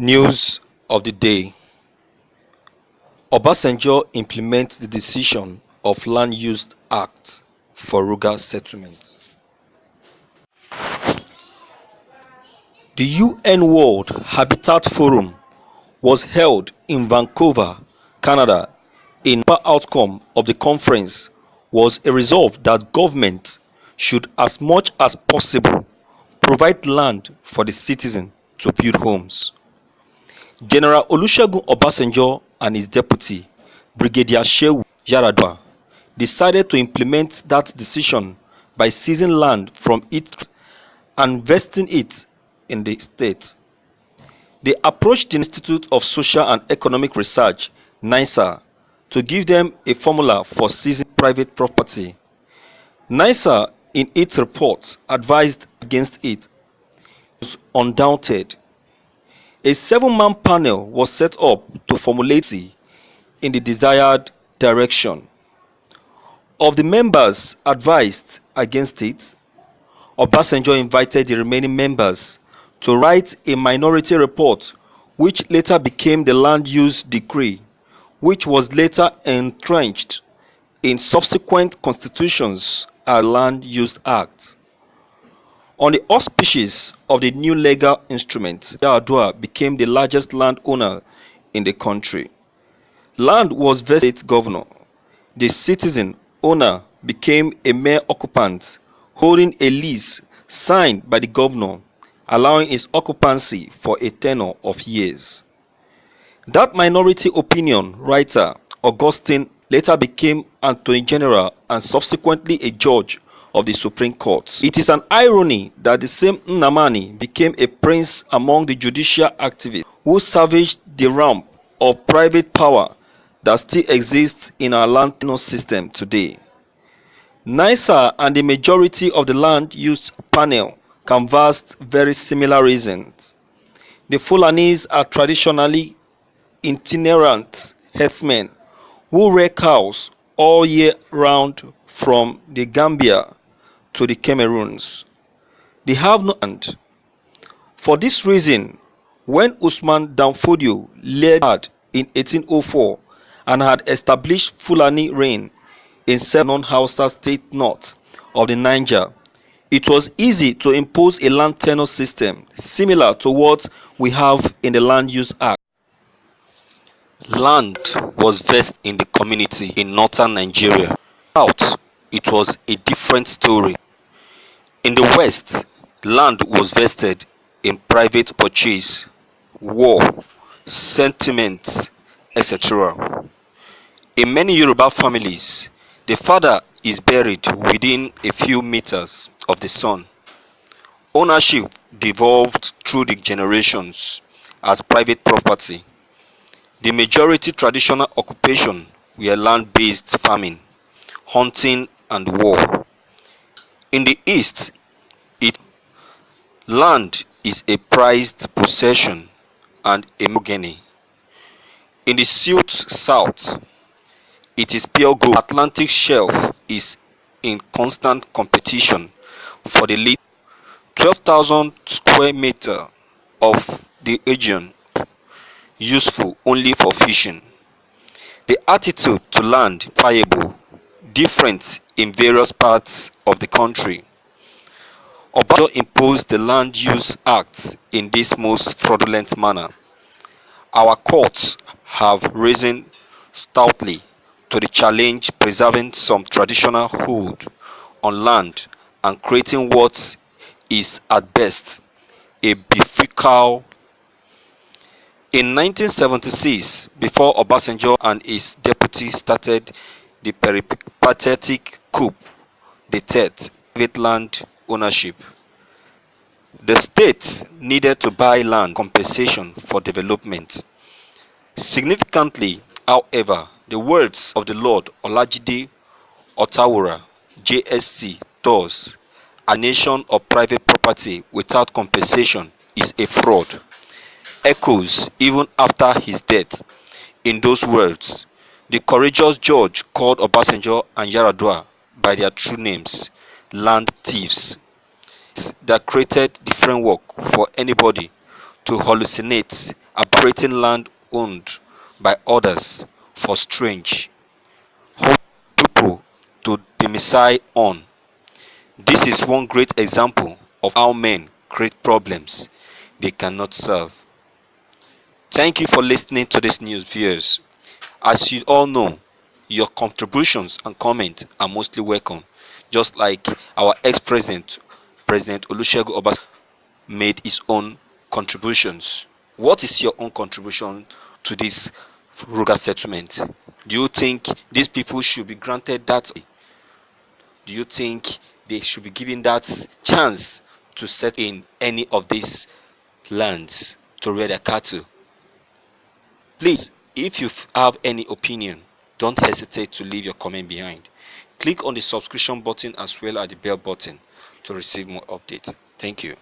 News of the day: Obasanjo implements the decision of Land Use Act for Ruga settlement. The UN World Habitat Forum was held in Vancouver, Canada. A major outcome of the conference was a resolve that governments should, as much as possible, provide land for the citizens to build homes. General Olusegun Obasanjo and his deputy, Brigadier Shehu Yaradua, decided to implement that decision by seizing land from it and vesting it in the state. They approached the Institute of Social and Economic Research (NISA) to give them a formula for seizing private property. NISA, in its report, advised against it. It was undaunted. A 7-man panel was set up to formulate in the desired direction. Of the members advised against it, Obasanjo invited the remaining members to write a minority report, which later became the Land Use Decree, which was later entrenched in subsequent constitutions and Land Use Acts. On the auspices of the new legal instrument, Yaradua became the largest landowner in the country. Land was vested state governor. The citizen owner became a mere occupant, holding a lease signed by the governor, allowing its occupancy for a tenure of years. That minority opinion writer, Augustine, later became Attorney General and subsequently a judge of the Supreme Court. It is an irony that the same Nnamani became a prince among the judicial activists who savaged the realm of private power that still exists in our land tenure system today. NISA and the majority of the land use panel canvassed very similar reasons. The Fulanis are traditionally itinerant herdsmen who rear cows all year round from the Gambia to the Cameroons. They have no land. For this reason, when Usman Danfodio led in 1804 and had established Fulani reign in seven non-Hausa states north of the Niger, it was easy to impose a land tenure system similar to what we have in the Land Use Act. Land was vested in the community in northern Nigeria. South, it was a different story. In the west, land was vested in private purchase, war, sentiments, etc. In many Yoruba families, the father is buried within a few meters of the son. Ownership devolved through the generations as private property. The majority traditional occupation were land-based farming, hunting and war. In the east, land is a prized possession and a monogamy. In the south, it is pure gold. The Atlantic shelf is in constant competition for the lead. 12,000 square meters of the region useful only for fishing. The attitude to land variable, different in various parts of the country. Obasanjo imposed the Land Use Act in this most fraudulent manner. Our courts have risen stoutly to the challenge, preserving some traditional hold on land and creating what is at best a bifurcal. In 1976, before Obasanjo and his deputy started the peripatetic coup d'etat, private land ownership, the state needed to buy land compensation for development. Significantly, however, the words of the Lord Olajide Otawura, JSC, thus, a nation of private property without compensation is a fraud, echoes even after his death. In those words, the courageous judge called Obasanjo and Yaradua by their true names, land thieves, that created the framework for anybody to hallucinate creating land owned by others for strange, hungry people to domicile on. This is one great example of how men create problems they cannot solve. Thank you for listening to this news, viewers. As you all know, your contributions and comments are mostly welcome, just like our ex-president, President Olusegun Obasanjo, made his own contributions. What is your own contribution to this Ruga settlement? Do you think these people should be granted that? Do you think they should be given that chance to set in any of these lands to rear their cattle? Please, if you have any opinion, don't hesitate to leave your comment behind. Click on the subscription button as well as the bell button to receive more updates. Thank you.